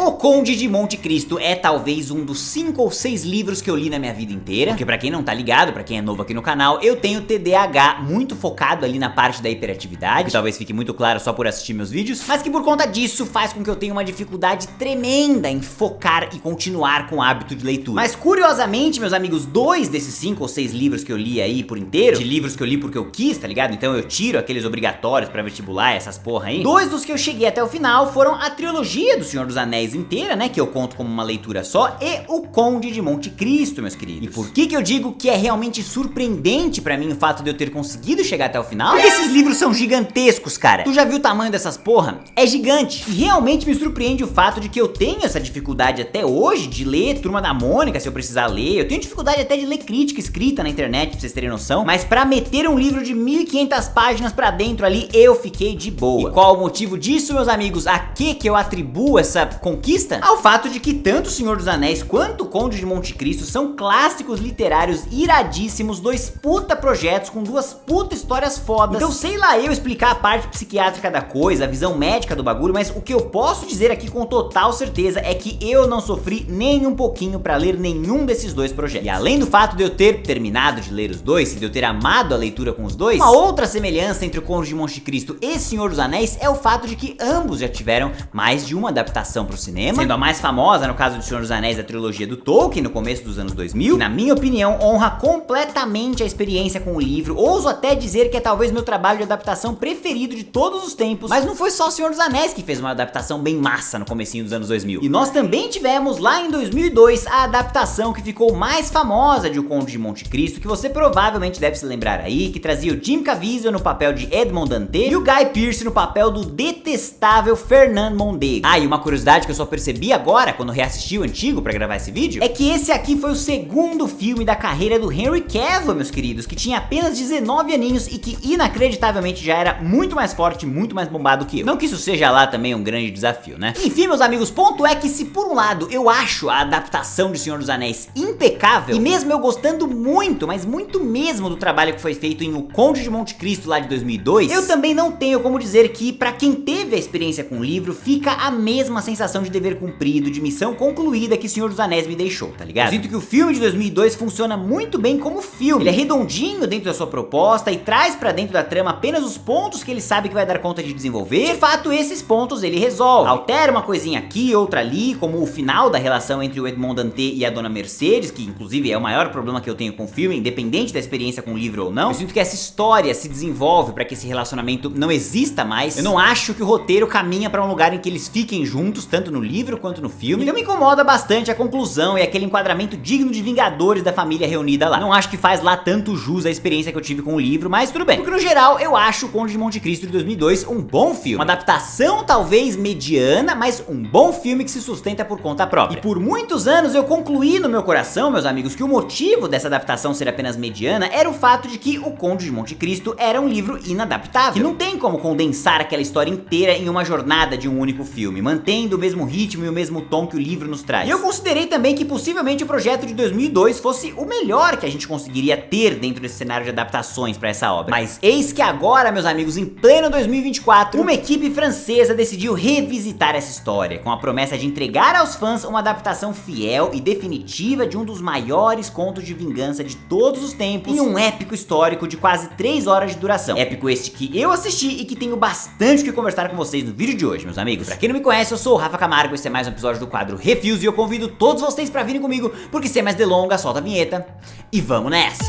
O Conde de Monte Cristo é talvez um dos 5 ou 6 livros que eu li na minha vida inteira, porque pra quem não tá ligado, pra quem é novo aqui no canal, eu tenho TDAH muito focado ali na parte da hiperatividade, que talvez fique muito claro só por assistir meus vídeos, mas que por conta disso faz com que eu tenha uma dificuldade tremenda em focar e continuar com o hábito de leitura. Mas curiosamente, meus amigos, 2 desses 5 ou 6 livros que eu li aí por inteiro, de livros que eu li porque eu quis, tá ligado? Então eu tiro aqueles obrigatórios pra vestibular, essas porra aí. 2 dos que eu cheguei até o final foram a trilogia do Senhor dos Anéis inteira, né, que eu conto como uma leitura só, e o Conde de Monte Cristo, meus queridos. E por que eu digo que é realmente surpreendente pra mim o fato de eu ter conseguido chegar até o final? Porque esses livros são gigantescos, cara. Tu já viu o tamanho dessas porra? É gigante. E realmente me surpreende o fato de que eu tenho essa dificuldade até hoje de ler Turma da Mônica, se eu precisar ler. Eu tenho dificuldade até de ler crítica escrita na internet, pra vocês terem noção. Mas pra meter um livro de 1500 páginas pra dentro ali, eu fiquei de boa. E qual o motivo disso, meus amigos? A que eu atribuo essa conquista? Ao fato de que tanto o Senhor dos Anéis quanto o Conde de Monte Cristo são clássicos literários iradíssimos, 2 puta projetos com 2 puta histórias fodas. Então sei lá eu explicar a parte psiquiátrica da coisa, a visão médica do bagulho, mas o que eu posso dizer aqui com total certeza é que eu não sofri nem um pouquinho pra ler nenhum desses 2 projetos. E além do fato de eu ter terminado de ler os 2 e de eu ter amado a leitura com os 2, uma outra semelhança entre o Conde de Monte Cristo e Senhor dos Anéis é o fato de que ambos já tiveram mais de uma adaptação pro cinema, sendo a mais famosa, no caso do Senhor dos Anéis, a trilogia do Tolkien, no começo dos anos 2000, que na minha opinião honra completamente a experiência com o livro. Ouso até dizer que é talvez meu trabalho de adaptação preferido de todos os tempos, mas não foi só o Senhor dos Anéis que fez uma adaptação bem massa no comecinho dos anos 2000. E nós também tivemos lá em 2002 a adaptação que ficou mais famosa de O Conde de Monte Cristo, que você provavelmente deve se lembrar aí, que trazia o Jim Caviezel no papel de Edmond Dantès e o Guy Pearce no papel do detestável Fernand Mondego. Ah, e uma curiosidade que eu só percebi agora, quando reassisti o antigo pra gravar esse vídeo, é que esse aqui foi o segundo filme da carreira do Henry Cavill, meus queridos, que tinha apenas 19 aninhos e que inacreditavelmente já era muito mais forte, muito mais bombado que eu. Não que isso seja lá também um grande desafio, né? Enfim, meus amigos, ponto é que se por um lado eu acho a adaptação de Senhor dos Anéis impecável, e mesmo eu gostando muito, mas muito mesmo do trabalho que foi feito em O Conde de Monte Cristo lá de 2002, eu também não tenho como dizer que pra quem teve a experiência com o livro, fica a mesma sensação de dever cumprido, de missão concluída que Senhor dos Anéis me deixou, tá ligado? Eu sinto que o filme de 2002 funciona muito bem como filme. Ele é redondinho dentro da sua proposta e traz pra dentro da trama apenas os pontos que ele sabe que vai dar conta de desenvolver. De fato, esses pontos ele resolve. Altera uma coisinha aqui, outra ali, como o final da relação entre o Edmond Dantès e a Dona Mercedes, que inclusive é o maior problema que eu tenho com o filme, independente da experiência com o livro ou não. Eu sinto que essa história se desenvolve pra que esse relacionamento não exista mais. Eu não acho que o roteiro caminha pra um lugar em que eles fiquem juntos, tanto no livro quanto no filme. Então me incomoda bastante a conclusão e aquele enquadramento digno de Vingadores da família reunida lá. Não acho que faz lá tanto jus à experiência que eu tive com o livro, mas tudo bem. Porque no geral eu acho o Conde de Monte Cristo de 2002 um bom filme. Uma adaptação talvez mediana, mas um bom filme que se sustenta por conta própria. E por muitos anos eu concluí no meu coração, meus amigos, que o motivo dessa adaptação ser apenas mediana era o fato de que o Conde de Monte Cristo era um livro inadaptável. Que não tem como condensar aquela história inteira em uma jornada de um único filme, mantendo o mesmo ritmo e o mesmo tom que o livro nos traz. E eu considerei também que possivelmente o projeto de 2002 fosse o melhor que a gente conseguiria ter dentro desse cenário de adaptações pra essa obra. Mas eis que agora, meus amigos, em pleno 2024, uma equipe francesa decidiu revisitar essa história, com a promessa de entregar aos fãs uma adaptação fiel e definitiva de um dos maiores contos de vingança de todos os tempos, em um épico histórico de quase 3 horas de duração. Épico este que eu assisti e que tenho bastante o que conversar com vocês no vídeo de hoje, meus amigos. Pra quem não me conhece, eu sou o Rafa Camargo, esse é mais um episódio do quadro Reviews e eu convido todos vocês pra virem comigo, porque sem mais delongas, solta a vinheta e vamos nessa!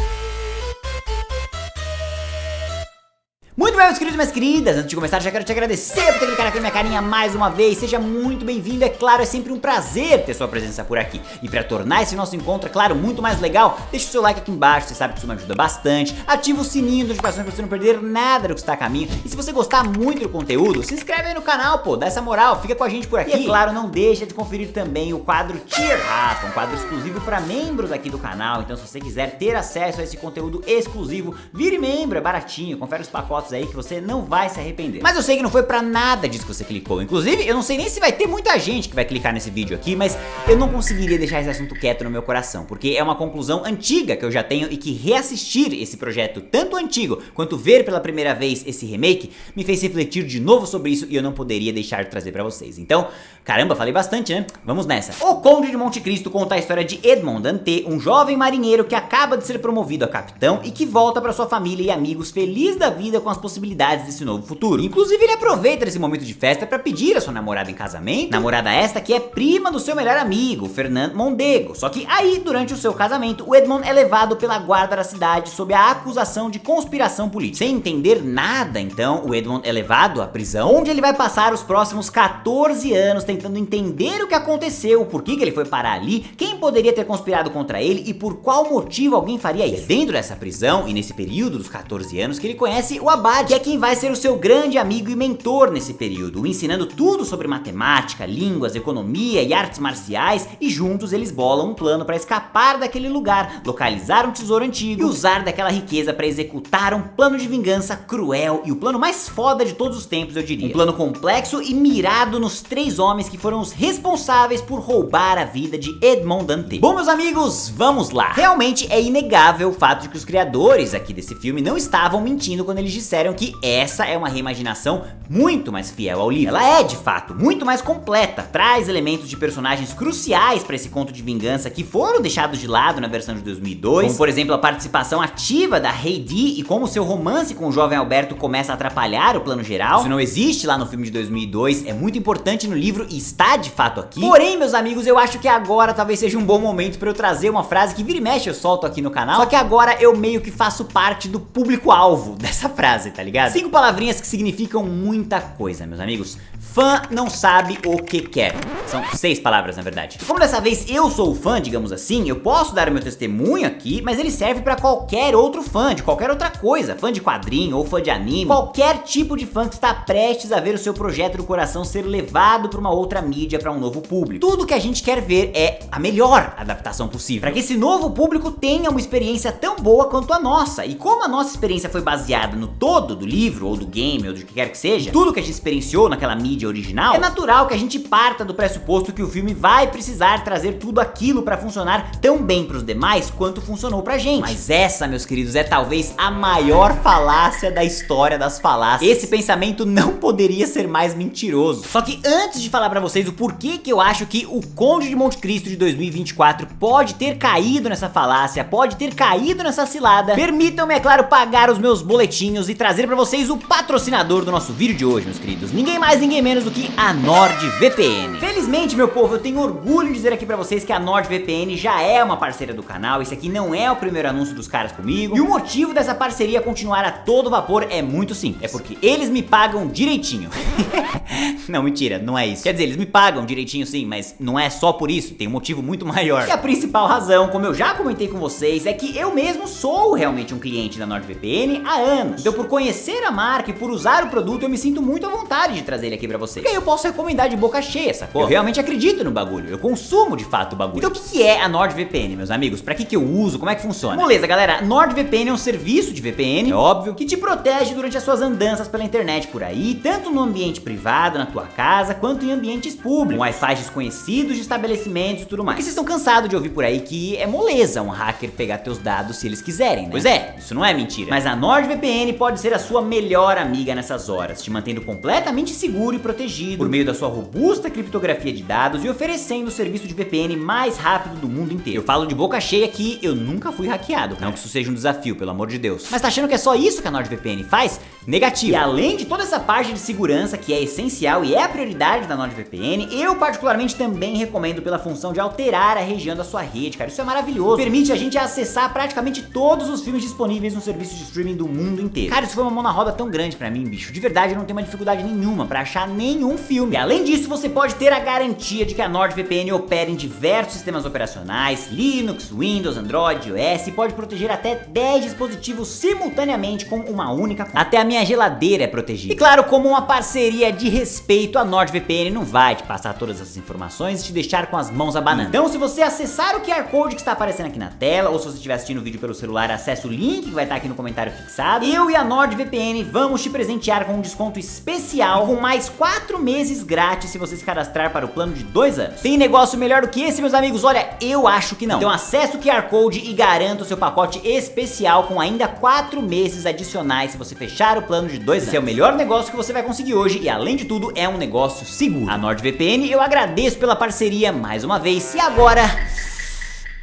Muito bem, meus queridos e minhas queridas, antes de começar já quero te agradecer por ter clicado aqui na minha carinha mais uma vez. Seja muito bem-vindo, é claro, é sempre um prazer ter sua presença por aqui. E pra tornar esse nosso encontro, é claro, muito mais legal, deixa o seu like aqui embaixo, você sabe que isso me ajuda bastante. Ativa o sininho de notificações pra você não perder nada do que está a caminho. E se você gostar muito do conteúdo, se inscreve aí no canal, pô, dá essa moral, fica com a gente por aqui. E é claro, não deixa de conferir também o quadro Cheer Rafa, um quadro exclusivo pra membros aqui do canal. Então se você quiser ter acesso a esse conteúdo exclusivo, vire membro, é baratinho, confere os pacotes aí que você não vai se arrepender. Mas eu sei que não foi pra nada disso que você clicou. Inclusive, eu não sei nem se vai ter muita gente que vai clicar nesse vídeo aqui, mas eu não conseguiria deixar esse assunto quieto no meu coração, porque é uma conclusão antiga que eu já tenho e que reassistir esse projeto tanto antigo quanto ver pela primeira vez esse remake me fez refletir de novo sobre isso e eu não poderia deixar de trazer pra vocês. Então, caramba, falei bastante, né? Vamos nessa. O Conde de Monte Cristo conta a história de Edmond Dantès, um jovem marinheiro que acaba de ser promovido a capitão e que volta pra sua família e amigos feliz da vida com as possibilidades desse novo futuro. Inclusive, ele aproveita esse momento de festa pra pedir a sua namorada em casamento, namorada esta que é prima do seu melhor amigo, Fernand Mondego. Só que aí, durante o seu casamento, o Edmond é levado pela guarda da cidade sob a acusação de conspiração política. Sem entender nada, então, o Edmond é levado à prisão, onde ele vai passar os próximos 14 anos tentando entender o que aconteceu, por que ele foi parar ali, quem poderia ter conspirado contra ele e por qual motivo alguém faria isso. É dentro dessa prisão e nesse período dos 14 anos que ele conhece o Abade, que é quem vai ser o seu grande amigo e mentor nesse período, o ensinando tudo sobre matemática, línguas, economia e artes marciais, e juntos eles bolam um plano para escapar daquele lugar, localizar um tesouro antigo e usar daquela riqueza para executar um plano de vingança cruel e o plano mais foda de todos os tempos, eu diria. Um plano complexo e mirado nos 3 homens que foram os responsáveis por roubar a vida de Edmond Dantès. Bom, meus amigos, vamos lá. Realmente é inegável o fato de que os criadores aqui desse filme não estavam mentindo quando eles disseram que essa é uma reimaginação muito mais fiel ao livro. Ela é, de fato, muito mais completa, traz elementos de personagens cruciais para esse conto de vingança que foram deixados de lado na versão de 2002, como por exemplo a participação ativa da Heidi e como seu romance com o jovem Alberto começa a atrapalhar o plano geral. Isso não existe lá no filme de 2002, é muito importante no livro e está de fato aqui. Porém, meus amigos, eu acho que agora talvez seja um bom momento para eu trazer uma frase que vira e mexe eu solto aqui no canal, só que agora eu meio que faço parte do público-alvo dessa frase, tá ligado? 5 palavrinhas que significam muita coisa, meus amigos. Fã não sabe o que quer. São 6 palavras, na verdade. Como dessa vez eu sou o fã, digamos assim, eu posso dar o meu testemunho aqui, mas ele serve pra qualquer outro fã, de qualquer outra coisa. Fã de quadrinho ou fã de anime. Qualquer tipo de fã que está prestes a ver o seu projeto do coração ser levado pra uma outra mídia, pra um novo público. Tudo que a gente quer ver é a melhor adaptação possível, pra que esse novo público tenha uma experiência tão boa quanto a nossa. E como a nossa experiência foi baseada no todo do livro, ou do game, ou do que quer que seja, tudo que a gente experienciou naquela mídia original, é natural que a gente parta do pressuposto que o filme vai precisar trazer tudo aquilo pra funcionar tão bem pros demais quanto funcionou pra gente. Mas essa, meus queridos, é talvez a maior falácia da história das falácias. Esse pensamento não poderia ser mais mentiroso. Só que antes de falar pra vocês o porquê que eu acho que o Conde de Monte Cristo de 2024 pode ter caído nessa falácia, pode ter caído nessa cilada, permitam-me, é claro, pagar os meus boletinhos e trazer pra vocês o patrocinador do nosso vídeo de hoje, meus queridos. Ninguém mais, ninguém menos do que a NordVPN. Felizmente, meu povo, eu tenho orgulho em dizer aqui pra vocês que a NordVPN já é uma parceira do canal. Esse aqui não é o primeiro anúncio dos caras comigo. E o motivo dessa parceria continuar a todo vapor é muito simples. É porque eles me pagam direitinho. Não, mentira, não é isso. Quer dizer, eles me pagam direitinho sim, mas não é só por isso, tem um motivo muito maior. E a principal razão, como eu já comentei com vocês, é que eu mesmo sou realmente um cliente da NordVPN há anos. Então, por conhecer a marca e por usar o produto, eu me sinto muito à vontade de trazer ele aqui pra vocês. Porque aí eu posso recomendar de boca cheia, sacou? Eu realmente acredito no bagulho, eu consumo de fato o bagulho. Então o que é a NordVPN, meus amigos? Pra que eu uso? Como é que funciona? Beleza, galera, NordVPN é um serviço de VPN, é óbvio, que te protege durante as suas andanças pela internet por aí, tanto no ambiente privado, na tua casa, quanto em ambientes públicos, com Wi-Fi desconhecidos de estabelecimentos e tudo mais. Porque vocês estão cansados de ouvir por aí que é moleza um hacker pegar teus dados se eles quiserem, né? Pois é, isso não é mentira. Mas a NordVPN pode ser a sua melhor amiga nessas horas, te mantendo completamente seguro e protegido por meio da sua robusta criptografia de dados e oferecendo o serviço de VPN mais rápido do mundo inteiro. Eu falo de boca cheia que eu nunca fui hackeado, não que isso seja um desafio, pelo amor de Deus. Mas tá achando que é só isso que a NordVPN faz? Negativo. E além de toda essa parte de segurança que é essencial e é a prioridade da NordVPN, eu particularmente também recomendo pela função de alterar a região da sua rede, cara. Isso é maravilhoso. Permite a gente acessar praticamente todos os filmes disponíveis no serviço de streaming do mundo inteiro. Cara, isso foi uma mão na roda tão grande pra mim, bicho. De verdade, eu não tenho uma dificuldade nenhuma pra achar nenhum filme. E além disso, você pode ter a garantia de que a NordVPN opera em diversos sistemas operacionais, Linux, Windows, Android, iOS, e pode proteger até 10 dispositivos simultaneamente com uma única conta. Até a minha geladeira é protegida. E claro, como uma parceria de respeito, a NordVPN não vai te passar todas essas informações e te deixar com as mãos abanando. Então, se você acessar o QR Code que está aparecendo aqui na tela, ou se você estiver assistindo o vídeo pelo celular, acesse o link que vai estar aqui no comentário fixado. Eu e a NordVPN NordVPN, vamos te presentear com um desconto especial com mais 4 meses grátis se você se cadastrar para o plano de 2 anos. Tem negócio melhor do que esse, meus amigos? Olha, eu acho que não. Então acesse o QR Code e garanta o seu pacote especial com ainda 4 meses adicionais se você fechar o plano de 2 anos. Esse é o melhor negócio que você vai conseguir hoje e, além de tudo, é um negócio seguro. A NordVPN, eu agradeço pela parceria mais uma vez. E agora...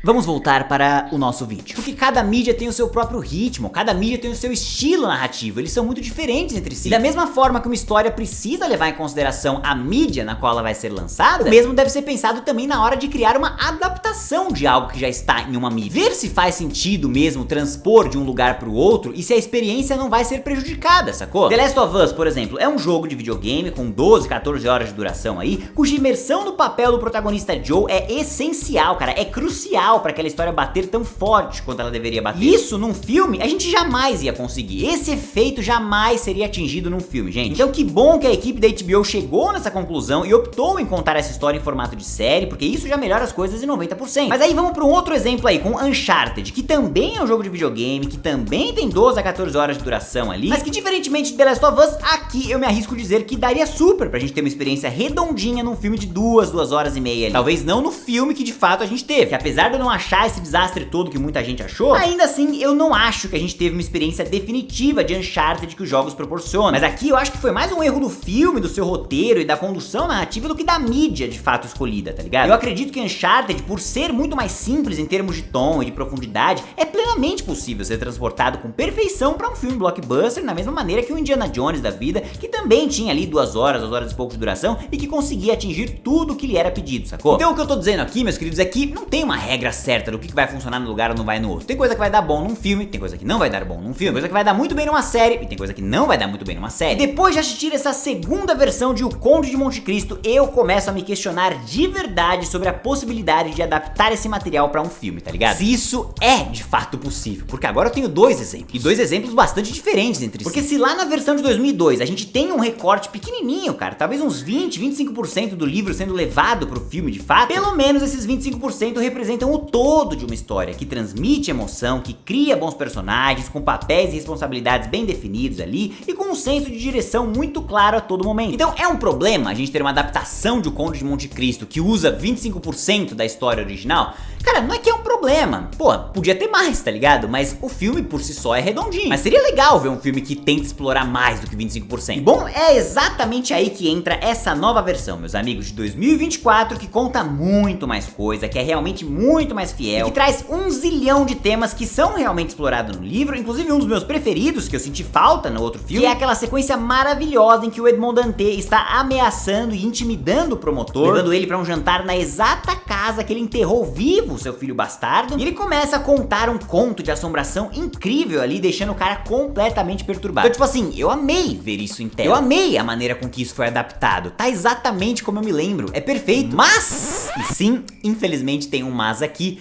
vamos voltar para o nosso vídeo. Porque cada mídia tem o seu próprio ritmo, cada mídia tem o seu estilo narrativo, eles são muito diferentes entre si. E da mesma forma que uma história precisa levar em consideração a mídia na qual ela vai ser lançada, o mesmo deve ser pensado também na hora de criar uma adaptação de algo que já está em uma mídia. Ver se faz sentido mesmo transpor de um lugar para o outro e se a experiência não vai ser prejudicada, sacou? The Last of Us, por exemplo, é um jogo de videogame com 12, 14 horas de duração aí, cuja imersão no papel do protagonista Joe é essencial, cara, é crucial para aquela história bater tão forte quanto ela deveria bater. Isso num filme a gente jamais ia conseguir. Esse efeito jamais seria atingido num filme, gente. Então que bom que a equipe da HBO chegou nessa conclusão e optou em contar essa história em formato de série, porque isso já melhora as coisas em 90%. Mas aí vamos para um outro exemplo aí, com Uncharted, que também é um jogo de videogame, que também tem 12 a 14 horas de duração ali, mas que, diferentemente de The Last of Us, aqui eu me arrisco dizer que daria super pra gente ter uma experiência redondinha num filme de 2 horas e meia ali. Talvez não no filme que de fato a gente teve, que apesar de eu não achar esse desastre todo que muita gente achou, ainda assim eu não acho que a gente teve uma experiência definitiva de Uncharted que os jogos proporcionam. Mas aqui eu acho que foi mais um erro do filme, do seu roteiro e da condução narrativa do que da mídia de fato escolhida, tá ligado? Eu acredito que Uncharted, por ser muito mais simples em termos de tom e de profundidade, é plenamente possível ser transportado com perfeição pra um filme blockbuster, na mesma maneira que o Indiana Jones da vida, que também tinha ali 2 horas e pouco de duração e que conseguia atingir tudo o que lhe era pedido, sacou? Então o que eu tô dizendo aqui, meus queridos, é que não tem uma regra certa do que vai funcionar num lugar ou não vai no outro. Tem coisa que vai dar bom num filme, tem coisa que não vai dar bom num filme, tem coisa que vai dar muito bem numa série e tem coisa que não vai dar muito bem numa série. E depois de assistir essa segunda versão de O Conde de Monte Cristo, eu começo a me questionar de verdade sobre a possibilidade de adaptar esse material pra um filme, tá ligado? Se isso é de fato possível, porque agora eu tenho 2 exemplos, e 2 exemplos bastante diferentes entre si. Porque se lá na versão de 2002 a gente tem um recorte pequenininho, cara, talvez uns 20, 25% do livro sendo levado pro filme de fato, pelo menos esses 25% representam o todo de uma história que transmite emoção, que cria bons personagens, com papéis e responsabilidades bem definidos ali e com um senso de direção muito claro a todo momento. Então é um problema a gente ter uma adaptação de O Conde de Monte Cristo que usa 25% da história original? Cara, não é que é um problema. Pô, podia ter mais, tá ligado? Mas o filme por si só é redondinho. Mas seria legal ver um filme que tenta explorar mais do que 25%. E bom, é exatamente aí que entra essa nova versão, meus amigos, de 2024, que conta muito mais coisa, que é realmente muito mais fiel, e que traz 1 zilhão de temas que são realmente explorados no livro, inclusive um dos meus preferidos, que eu senti falta no outro filme, que é aquela sequência maravilhosa em que o Edmond Dantès está ameaçando e intimidando o promotor, levando ele pra um jantar na exata casa que ele enterrou vivo seu filho bastardo, e ele começa a contar um conto de assombração incrível ali, deixando o cara completamente perturbado. Então, tipo assim, eu amei ver isso em tela. Eu amei a maneira com que isso foi adaptado. Tá exatamente como eu me lembro. É perfeito. Mas, e sim, infelizmente tem um mas aqui.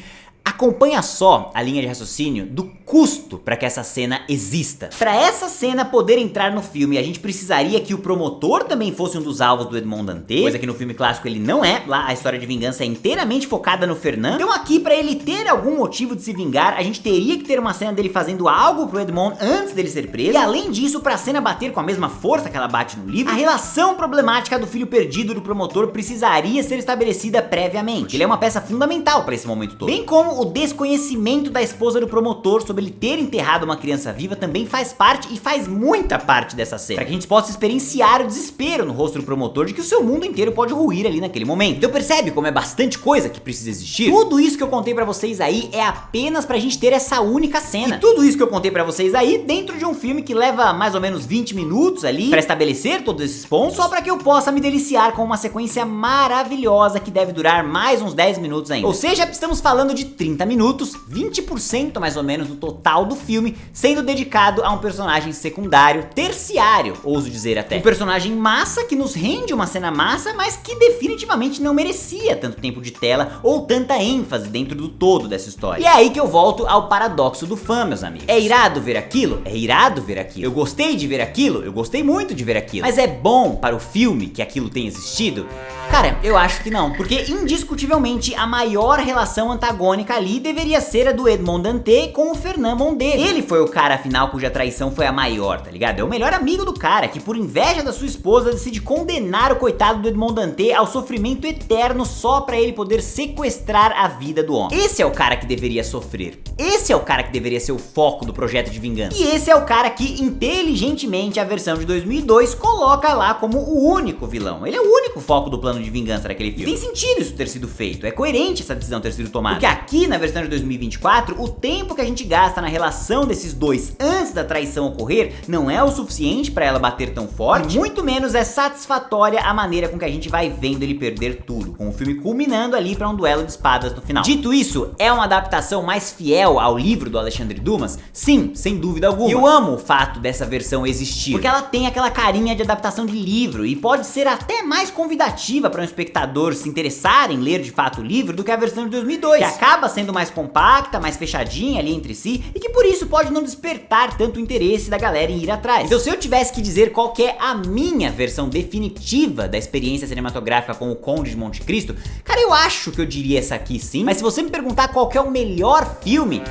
Acompanha só a linha de raciocínio do custo para que essa cena exista. Para essa cena poder entrar no filme, a gente precisaria que o promotor também fosse um dos alvos do Edmond Dantès, coisa que no filme clássico ele não é. Lá a história de vingança é inteiramente focada no Fernand. Então aqui, para ele ter algum motivo de se vingar, a gente teria que ter uma cena dele fazendo algo pro Edmond antes dele ser preso. E além disso, pra cena bater com a mesma força que ela bate no livro, a relação problemática do filho perdido do promotor precisaria ser estabelecida previamente. Ele é uma peça fundamental para esse momento todo. Bem como o desconhecimento da esposa do promotor sobre ele ter enterrado uma criança viva também faz parte, e faz muita parte dessa cena, para que a gente possa experienciar o desespero no rosto do promotor de que o seu mundo inteiro pode ruir ali naquele momento. Então percebe como é bastante coisa que precisa existir? Tudo isso que eu contei pra vocês aí é apenas pra gente ter essa única cena. E tudo isso que eu contei pra vocês aí dentro de um filme que leva mais ou menos 20 minutos ali pra estabelecer todos esses pontos, só pra que eu possa me deliciar com uma sequência maravilhosa que deve durar mais uns 10 minutos ainda. Ou seja, estamos falando de 30 minutos, 20% mais ou menos do total do filme sendo dedicado a um personagem secundário, terciário, ouso dizer até. Um personagem massa que nos rende uma cena massa, mas que definitivamente não merecia tanto tempo de tela ou tanta ênfase dentro do todo dessa história. E é aí que eu volto ao paradoxo do fã, meus amigos. É irado ver aquilo? É irado ver aquilo. Eu gostei de ver aquilo? Eu gostei muito de ver aquilo. Mas é bom para o filme que aquilo tenha existido? Cara, eu acho que não, porque indiscutivelmente a maior relação antagônica ali deveria ser a do Edmond Dantès com o Fernand. Fernand Mondego. Ele foi o cara, afinal, cuja traição foi a maior, tá ligado? É o melhor amigo do cara, que por inveja da sua esposa decide condenar o coitado do Edmond Dantès ao sofrimento eterno só pra ele poder sequestrar a vida do homem. Esse é o cara que deveria sofrer. Esse é o cara que deveria ser o foco do projeto de vingança. E esse é o cara que, inteligentemente, a versão de 2002 coloca lá como o único vilão. Ele é o único foco do plano de vingança daquele filme. E tem sentido isso ter sido feito, é coerente essa decisão ter sido tomada. Porque aqui, na versão de 2024, o tempo que a gente gasta na relação desses dois antes da traição ocorrer não é o suficiente pra ela bater tão forte, muito menos é satisfatória a maneira com que a gente vai vendo ele perder tudo, com o filme culminando ali pra um duelo de espadas no final. Dito isso, é uma adaptação mais fiel ao livro do Alexandre Dumas? Sim, sem dúvida alguma. E eu amo o fato dessa versão existir, porque ela tem aquela carinha de adaptação de livro e pode ser até mais convidativa para um espectador se interessar em ler de fato o livro do que a versão de 2002, que acaba sendo mais compacta, mais fechadinha ali entre si e que por isso pode não despertar tanto interesse da galera em ir atrás. Então se eu tivesse que dizer qual que é a minha versão definitiva da experiência cinematográfica com o Conde de Monte Cristo, cara, eu acho que eu diria essa aqui sim, mas se você me perguntar qual que é o melhor filme,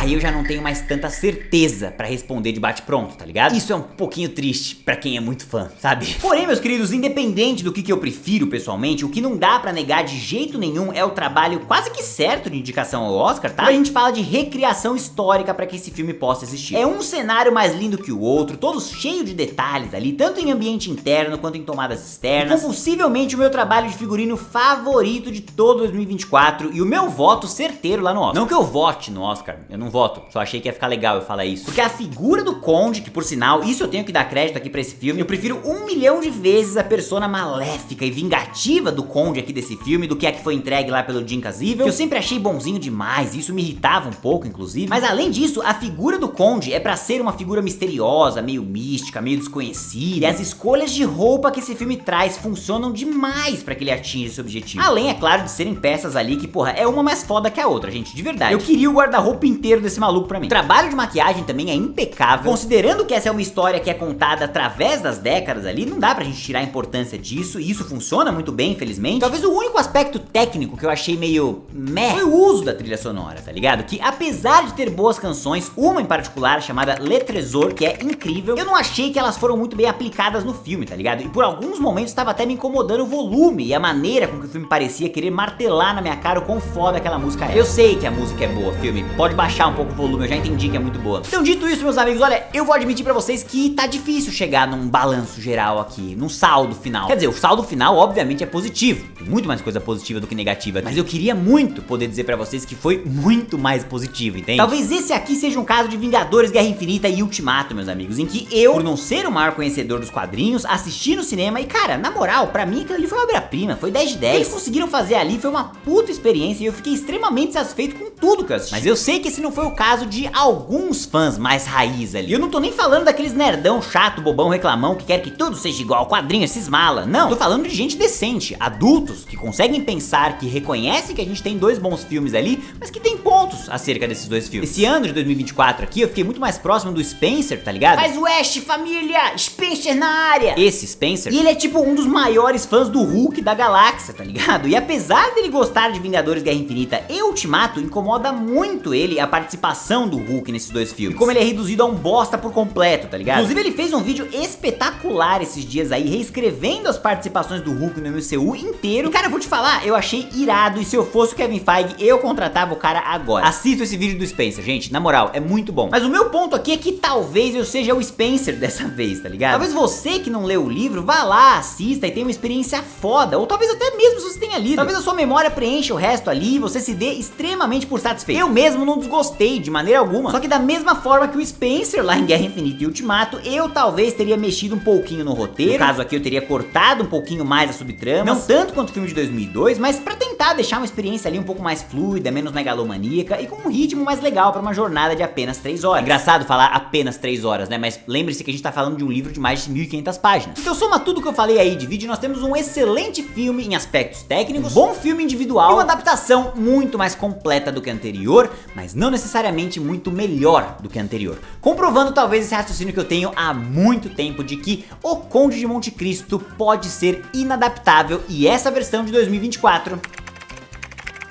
eu já não tenho mais tanta certeza pra responder de bate-pronto, tá ligado? Isso é um pouquinho triste pra quem é muito fã, sabe? Porém, meus queridos, independente do que eu prefiro pessoalmente, o que não dá pra negar de jeito nenhum é o trabalho quase que certo de indicação ao Oscar, tá? A gente fala de recriação histórica pra que esse filme possa existir. É um cenário mais lindo que o outro, todos cheios de detalhes ali, tanto em ambiente interno quanto em tomadas externas. E possivelmente o meu trabalho de figurino favorito de todo 2024 e o meu voto certeiro lá no Oscar. Não que eu vote no Oscar, eu não voto, só achei que ia ficar legal eu falar isso. Porque a figura do Conde, que por sinal, isso eu tenho que dar crédito aqui pra esse filme, eu prefiro 1 milhão de vezes a persona maléfica e vingativa do Conde aqui desse filme do que a que foi entregue lá pelo Jim Caviezel, que eu sempre achei bonzinho demais, e isso me irritava um pouco, inclusive. Mas além disso, a figura do Conde é pra ser uma figura misteriosa, meio mística, meio desconhecida, e as escolhas de roupa que esse filme traz funcionam demais pra que ele atinja esse objetivo. Além, é claro, de serem peças ali que, porra, é uma mais foda que a outra, gente, de verdade. Eu queria o guarda-roupa inteiro desse maluco pra mim. O trabalho de maquiagem também é impecável. Considerando que essa é uma história que é contada através das décadas ali, não dá pra gente tirar a importância disso, e isso funciona muito bem, infelizmente. Talvez o único aspecto técnico que eu achei meio meh foi o uso da trilha sonora, tá ligado? Que apesar de ter boas canções, uma em particular chamada Le Trésor, que é incrível, eu não achei que elas foram muito bem aplicadas no filme, tá ligado? E por alguns momentos estava até me incomodando o volume e a maneira com que o filme parecia querer martelar na minha cara o quão foda aquela música é. Eu sei que a música é boa, filme, pode baixar um pouco o volume, eu já entendi que é muito boa. Então, dito isso, meus amigos, olha, eu vou admitir pra vocês que tá difícil chegar num balanço geral aqui, num saldo final. Quer dizer, o saldo final, obviamente, é positivo. Tem muito mais coisa positiva do que negativa aqui. Mas eu queria muito poder dizer pra vocês que foi muito mais positivo, entende? Talvez esse aqui seja um caso de Vingadores, Guerra Infinita e Ultimato, meus amigos, em que eu, por não ser o maior conhecedor dos quadrinhos, assisti no cinema e, cara, na moral, pra mim aquilo ali foi uma obra-prima, foi 10 de 10. O que eles conseguiram fazer ali foi uma puta experiência e eu fiquei extremamente satisfeito com tudo que eu assisti. Mas eu sei que esse não foi o caso de alguns fãs mais raiz ali. E eu não tô nem falando daqueles nerdão chato, bobão, reclamão, que quer que tudo seja igual ao quadrinho, esses mala. Não, eu tô falando de gente decente, adultos, que conseguem pensar, que reconhecem que a gente tem dois bons filmes ali, mas que tem pontos acerca desses dois filmes. Esse ano de 2024 aqui, eu fiquei muito mais próximo do Spencer, tá ligado? Faz o Ash, família! Spencer na área! Esse Spencer, e ele é tipo um dos maiores fãs do Hulk da galáxia, tá ligado? E apesar dele gostar de Vingadores, Guerra Infinita e Ultimato, incomoda muito ele a participação do Hulk nesses dois filmes. E como ele é reduzido a um bosta por completo, tá ligado? Inclusive ele fez um vídeo espetacular esses dias aí, reescrevendo as participações do Hulk no MCU inteiro. E cara, eu vou te falar, eu achei irado, e se eu fosse o Kevin Feige, eu contratava o cara agora. Assista esse vídeo do Spencer, gente, na moral, é muito bom. Mas o meu ponto aqui é que talvez eu seja o Spencer dessa vez, tá ligado? Talvez você que não leu o livro, vá lá, assista e tenha uma experiência foda, ou talvez até mesmo se você tenha lido. Talvez a sua memória preencha o resto ali e você se dê extremamente por satisfeito. Eu mesmo não desgostei de maneira alguma, só que da mesma forma que o Spencer lá em Guerra Infinita e Ultimato, eu talvez teria mexido um pouquinho no roteiro. No caso aqui eu teria cortado um pouquinho mais a subtrama, não tanto quanto o filme de 2002, mas pra tentar deixar uma experiência ali um pouco mais fluida, menos megalomaníaca e com um ritmo mais legal pra uma jornada de apenas 3 horas. É engraçado falar apenas 3 horas, né? Mas lembre-se que a gente tá falando de um livro de mais de 1.500 páginas. Então soma tudo que eu falei aí de vídeo, nós temos um excelente filme em aspectos técnicos, um bom filme individual e uma adaptação muito mais completa do que a anterior, mas não necessariamente muito melhor do que a anterior. Comprovando talvez esse raciocínio que eu tenho há muito tempo de que O Conde de Monte Cristo pode ser inadaptável, e essa versão de 2024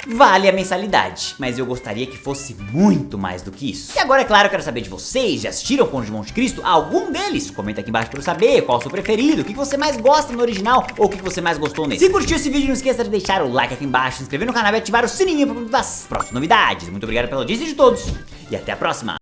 vale a mensalidade. Mas eu gostaria que fosse muito mais do que isso. E agora, é claro, eu quero saber de vocês. Já assistiram Conde de Monte Cristo? Algum deles? Comenta aqui embaixo pra eu saber qual é o seu preferido, o que você mais gosta no original ou o que você mais gostou nesse. Se curtiu esse vídeo, não esqueça de deixar o like aqui embaixo, se inscrever no canal e ativar o sininho para das próximas novidades. Muito obrigado pela audiência de todos e até a próxima.